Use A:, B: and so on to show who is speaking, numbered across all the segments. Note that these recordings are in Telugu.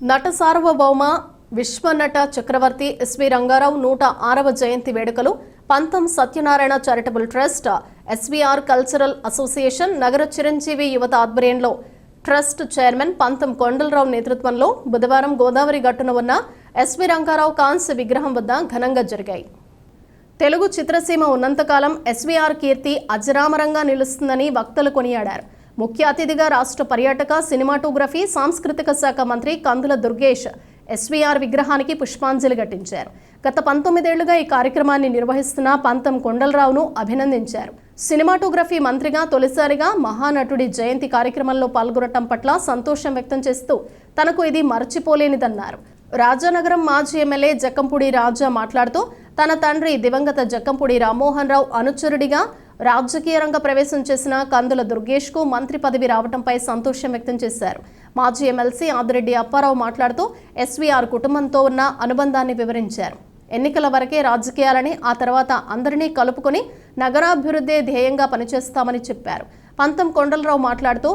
A: నట సార్వభౌమ విశ్వనట చక్రవర్తి ఎస్వి రంగారావు 106వ జయంతి వేడుకలు పంతం Satyanarayana charitable trust, SVR cultural association, నగర చిరంజీవి యువత ఆధ్వర్యంలో ట్రస్ట్ చైర్మన్ పంతం కొండలరావు నేతృత్వంలో బుధవారం గోదావరి గట్టున ఉన్న ఎస్వి రంగారావు కాంస్య విగ్రహం వద్ద ఘనంగా జరిగాయి. తెలుగు చిత్రసీమ ఉన్నంతకాలం ఎస్వీఆర్ కీర్తి అజరామరంగా నిలుస్తుందని వక్తలు కొనియాడారు. ముఖ్య అతిథిగా రాష్ట్ర పర్యాటక, సినిమాటోగ్రఫీ, సాంస్కృతిక శాఖ మంత్రి కందుల దుర్గేష్ ఎస్వీఆర్ విగ్రహానికి పుష్పాంజలి ఘటించారు. గత 19 ఏళ్లుగా ఈ కార్యక్రమాన్ని నిర్వహిస్తున్న పంతం కొండలరావును అభినందించారు. సినిమాటోగ్రఫీ మంత్రిగా తొలిసారిగా మహానటుడి జయంతి కార్యక్రమంలో పాల్గొనడం పట్ల సంతోషం వ్యక్తం చేస్తూ తనకు ఇది మర్చిపోలేనిదన్నారు. రాజానగరం మాజీ ఎమ్మెల్యే జక్కంపూడి రాజా మాట్లాడుతూ తన తండ్రి దివంగత జక్కంపూడి రామ్మోహన్ రావు అనుచరుడిగా రాజకీయ రంగ ప్రవేశం చేసిన కందుల దుర్గేష్కు మంత్రి పదవి రావడంపై సంతోషం వ్యక్తం చేశారు. మాజీ ఎమ్మెల్సీ ఆదిరెడ్డి అప్పారావు మాట్లాడుతూ ఎస్వీఆర్ కుటుంబంతో ఉన్న అనుబంధాన్ని వివరించారు. ఎన్నికల వరకే రాజకీయాలని, ఆ తర్వాత అందరినీ కలుపుకొని నగరాభివృద్ధి ధ్యేయంగా పనిచేస్తామని చెప్పారు. పంతం కొండలరావు మాట్లాడుతూ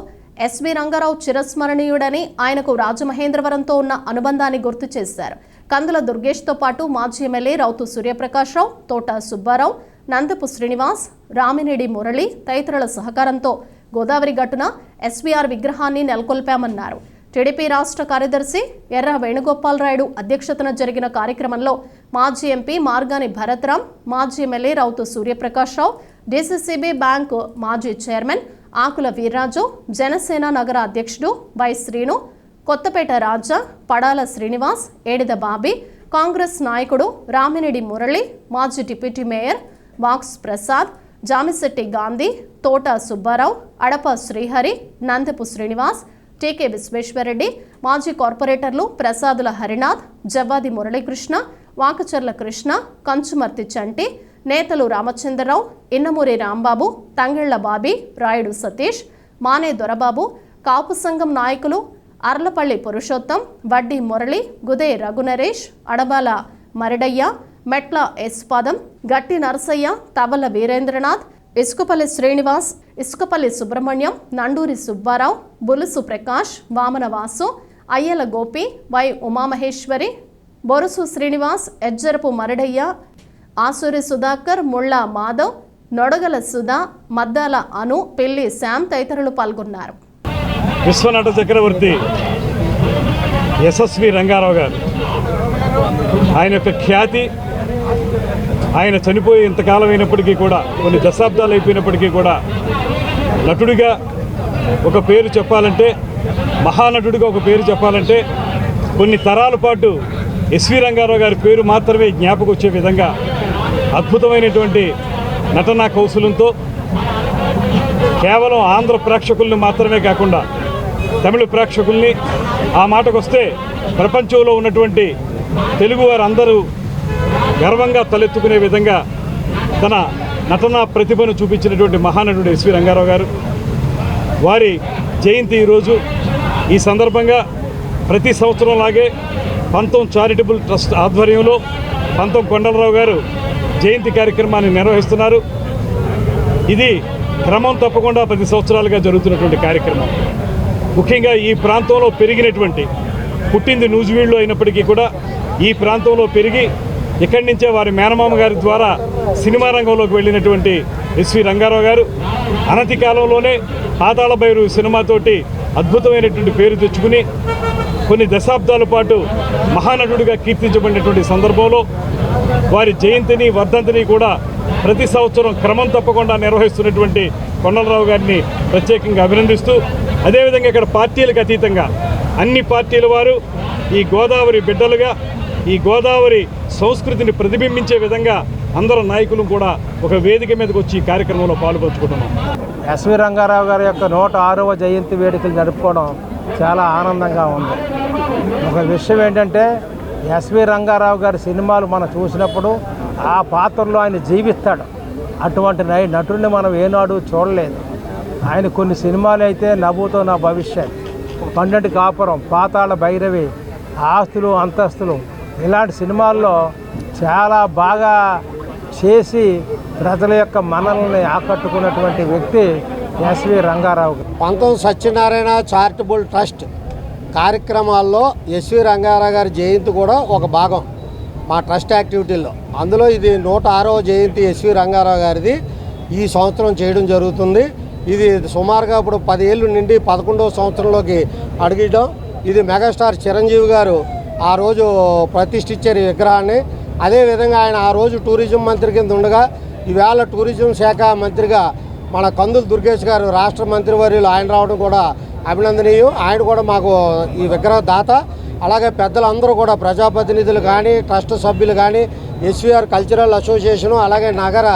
A: ఎస్వి రంగారావు చిరస్మరణీయుడని, ఆయనకు రాజమహేంద్రవరంతో ఉన్న అనుబంధాన్ని గుర్తు చేశారు. కందుల దుర్గేష్తో పాటు మాజీ ఎమ్మెల్యే రౌతు సూర్యప్రకాశ్రావు, తోట సుబ్బారావు, నందపు శ్రీనివాస్, రామినేడి మురళి తదితరుల సహకారంతో గోదావరి గట్టున ఎస్వీఆర్ విగ్రహాన్ని నెలకొల్పామన్నారు. టీడీపీ రాష్ట్ర కార్యదర్శి ఎర్ర వేణుగోపాలరాయుడు అధ్యక్షతన జరిగిన కార్యక్రమంలో మాజీ ఎంపీ మార్గాని భరత్రాం, మాజీ ఎమ్మెల్యే రౌతు సూర్యప్రకాశ్రావు, డీసీసీబీ బ్యాంకు మాజీ చైర్మన్ ఆకుల వీర్రాజు, జనసేన నగర అధ్యక్షుడు వై శ్రీను, కొత్తపేట రాజా, పడాల శ్రీనివాస్, ఏడిద బాబీ, కాంగ్రెస్ నాయకుడు రామినేడి మురళి, మాజీ deputy mayor wax Prasad, Jamisetti Gandhi, తోట సుబ్బారావు, అడప శ్రీహరి, నందపు శ్రీనివాస్, టీకే విశ్వేశ్వరరెడ్డి, మాజీ కార్పొరేటర్లు ప్రసాదుల హరినాథ్, జవ్వాది మురళీకృష్ణ, వాకచర్ల కృష్ణ, కంచుమర్తి చంటి, నేతలు రామచంద్రరావు, ఇన్నమూరి రాంబాబు, తంగెళ్ల బాబీ, రాయుడు సతీష్, మానే దొరబాబు, కాపు సంఘం నాయకులు అర్లపల్లి పురుషోత్తం, వడ్డీ మురళి, గుదే రఘునరేష్, అడబాల మరిడయ్య, మెట్ల ఎస్పాదం, గట్టి నరసయ్య, తవల వీరేంద్రనాథ్, ఇసుకపల్లి శ్రీనివాస్, ఇసుకపల్లి సుబ్రహ్మణ్యం, నండూరి సుబ్బారావు, బులుసు ప్రకాష్, వామన వాసు, అయ్యల గోపి, వై ఉమామహేశ్వరి, బొరుసు శ్రీనివాస్, ఎజ్జరపు మరిడయ్య, ఆసూరి సుధాకర్, ముళ్ళ మాధవ్, నొడగల సుధా, మద్దాల అను, పెళ్లి శ్యామ్ తదితరులు పాల్గొన్నారు.
B: విశ్వనట చక్రవర్తి ఎస్ఎస్వి రంగారావు గారు, ఆయన యొక్క ఖ్యాతి, ఆయన చనిపోయి ఇంతకాలం అయినప్పటికీ కూడా, కొన్ని దశాబ్దాలు అయిపోయినప్పటికీ కూడా, నటుడిగా ఒక పేరు చెప్పాలంటే, మహానటుడిగా ఒక పేరు చెప్పాలంటే కొన్ని తరాల పాటు ఎస్వి రంగారావు గారి పేరు మాత్రమే జ్ఞాపకం వచ్చే విధంగా అద్భుతమైనటువంటి నటనా కౌశలంతో కేవలం ఆంధ్ర ప్రేక్షకుల్ని మాత్రమే కాకుండా తమిళ ప్రేక్షకుల్ని, ఆ మాటకొస్తే ప్రపంచంలో ఉన్నటువంటి తెలుగు వారందరూ గర్వంగా తలెత్తుకునే విధంగా తన నటనా ప్రతిభను చూపించినటువంటి మహానటుడు ఎస్వి రంగారావు గారు, వారి జయంతి ఈరోజు. ఈ సందర్భంగా ప్రతి సంవత్సరం లాగే పంతం చారిటబుల్ ట్రస్ట్ ఆధ్వర్యంలో పంతం కొండలరావు గారు జయంతి కార్యక్రమాన్ని నిర్వహిస్తున్నారు. ఇది క్రమం తప్పకుండా 10 సంవత్సరాలుగా జరుగుతున్నటువంటి కార్యక్రమం. ముఖ్యంగా ఈ ప్రాంతంలో పెరిగినటువంటి, పుట్టింది నూజివీడులో అయినప్పటికీ కూడా ఈ ప్రాంతంలో పెరిగి ఇక్కడి నుంచే వారి మేనమామ గారి ద్వారా సినిమా రంగంలోకి వెళ్ళినటువంటి ఎస్వి రంగారావు గారు అనతి కాలంలోనే పాతాళ భైరవి సినిమాతోటి అద్భుతమైనటువంటి పేరు తెచ్చుకుని కొన్ని దశాబ్దాల పాటు మహానటుడిగా కీర్తించబడినటువంటి సందర్భంలో వారి జయంతిని, వర్ధంతిని కూడా ప్రతి సంవత్సరం క్రమం తప్పకుండా నిర్వహిస్తున్నటువంటి కొండలరావు గారిని ప్రత్యేకంగా అభినందిస్తూ, అదేవిధంగా ఇక్కడ పార్టీలకు అతీతంగా అన్ని పార్టీల వారు ఈ గోదావరి బిడ్డలుగా, ఈ గోదావరి సంస్కృతిని ప్రతిబింబించే విధంగా అందరూ నాయకులు కూడా ఒక వేదిక మీదకి వచ్చి ఈ కార్యక్రమంలో పాల్పంచుకుంటున్నాం.
C: ఎస్వి రంగారావు గారి యొక్క 106వ జయంతి వేడుకలు జరుపుకోవడం చాలా ఆనందంగా ఉంది. ఒక విషయం ఏంటంటే, ఎస్వి రంగారావు గారి సినిమాలు మనం చూసినప్పుడు ఆ పాత్రలో ఆయన జీవిస్తాడు. అటువంటి నటుడిని మనం ఏనాడు చూడలేదు. ఆయన కొన్ని సినిమాలు అయితే నవ్వుతో నా భవిష్యత్, పండంటి కాపురం, పాతాళ భైరవి, ఆస్తులు అంతస్తులు, ఇలాంటి సినిమాల్లో చాలా బాగా చేసి ప్రజల యొక్క మనల్ని ఆకట్టుకున్నటువంటి వ్యక్తి ఎస్వి రంగారావు.
D: పంతం సత్యనారాయణ చారిటబుల్ ట్రస్ట్ కార్యక్రమాల్లో ఎస్వి రంగారావు గారి జయంతి కూడా ఒక భాగం మా ట్రస్ట్ యాక్టివిటీల్లో. అందులో ఇది 106వ జయంతి ఎస్వి రంగారావు గారిది ఈ సంవత్సరం చేయడం జరుగుతుంది. ఇది సుమారుగా ఇప్పుడు 10 ఏళ్ళు నుండి 11వ సంవత్సరంలోకి అడుగుతాం. ఇది మెగాస్టార్ చిరంజీవి గారు ఆ రోజు ప్రతిష్ఠించారు ఈ విగ్రహాన్ని. అదేవిధంగా ఆయన ఆ రోజు టూరిజం మంత్రి కింద ఉండగా ఈవేళ టూరిజం శాఖ మంత్రిగా మన కందులు దుర్గేష్ గారు రాష్ట్ర మంత్రివర్యులు ఆయన రావడం కూడా అభినందనీయం. ఆయన కూడా మాకు ఈ విగ్రహ దాత. అలాగే పెద్దలందరూ కూడా ప్రజాప్రతినిధులు కానీ ట్రస్ట్ సభ్యులు కానీ ఎస్వీఆర్ కల్చరల్ అసోసియేషను అలాగే నగర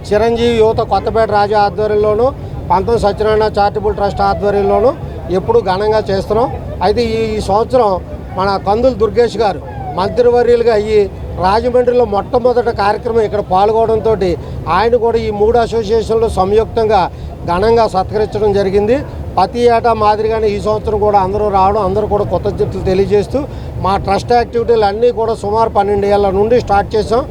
D: చిరంజీవి యువత కొత్తపేట రాజా ఆధ్వర్యంలోనూ పంతం సత్యనారాయణ చారిటబుల్ ట్రస్ట్ ఆధ్వర్యంలోనూ ఎప్పుడూ ఘనంగా చేస్తున్నాం. అయితే ఈ సంవత్సరం మన కందులు దుర్గేష్ గారు మంత్రివర్యులుగా ఈ రాజమండ్రిలో మొట్టమొదటి కార్యక్రమం ఇక్కడ పాల్గొనడంతో ఆయన కూడా ఈ 3 అసోసియేషన్లు సంయుక్తంగా ఘనంగా సత్కరించడం జరిగింది. ప్రతి ఏటా మాదిరిగానే ఈ సంవత్సరం కూడా అందరూ రావడం, అందరూ కూడా కృతజ్ఞతలు తెలియజేస్తూ మా ట్రస్ట్ యాక్టివిటీలు అన్నీ కూడా సుమారు 12 ఏళ్ల నుండి స్టార్ట్ చేసాం.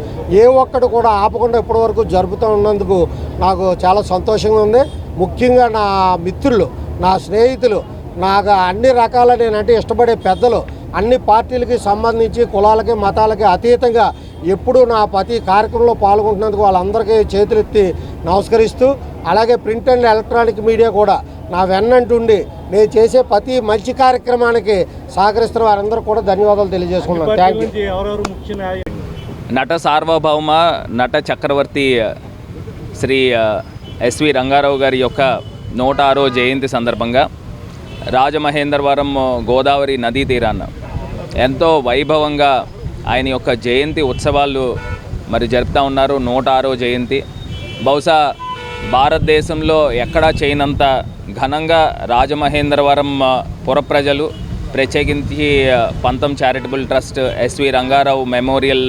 D: ఏ ఒక్కటి కూడా ఆపకుండా ఇప్పటివరకు జరుపుతూ ఉన్నందుకు నాకు చాలా సంతోషంగా ఉంది. ముఖ్యంగా నా మిత్రులు, నా స్నేహితులు, నాకు అన్ని రకాల నేనంటే ఇష్టపడే పెద్దలు, అన్ని పార్టీలకి సంబంధించి కులాలకి మతాలకి అతీతంగా ఎప్పుడూ నా ప్రతి కార్యక్రమంలో పాల్గొంటున్నందుకు వాళ్ళందరికీ చేతులెత్తి నమస్కరిస్తూ, అలాగే ప్రింట్ అండ్ ఎలక్ట్రానిక్ మీడియా కూడా నా వెన్నంటుండి నేను చేసే ప్రతి మంచి కార్యక్రమానికి సహకరిస్తున్న వారందరూ కూడా ధన్యవాదాలు తెలియజేసుకున్నాను. Thank you.
E: నట సార్వభౌమ నట చక్రవర్తి శ్రీ ఎస్వి రంగారావు గారి యొక్క 106వ జయంతి సందర్భంగా రాజమహేంద్రవరం గోదావరి నదీ తీరాన ఎంతో వైభవంగా ఆయన యొక్క జయంతి ఉత్సవాలు మరి జరుపుతూ ఉన్నారు. 106వ జయంతి బహుశా భారతదేశంలో ఎక్కడా చేయనంత ఘనంగా రాజమహేంద్రవరం పుర ప్రజలు, ప్రత్యేకించి Pantham charitable trust, SV Rangarao memorial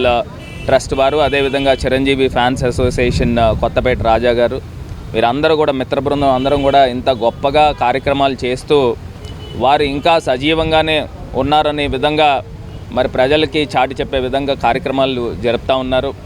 E: trust వారు, అదేవిధంగా చిరంజీవి ఫ్యాన్స్ అసోసియేషన్ కొత్తపేట రాజా గారు, వీరందరూ కూడా మిత్ర బృందం అందరం కూడా ఇంత గొప్పగా కార్యక్రమాలు చేస్తూ వారు ఇంకా సజీవంగానే ఉన్నారనే విధంగా మరి ప్రజలకి చాటి చెప్పే విధంగా కార్యక్రమాలు జరుపుతూ ఉన్నారు.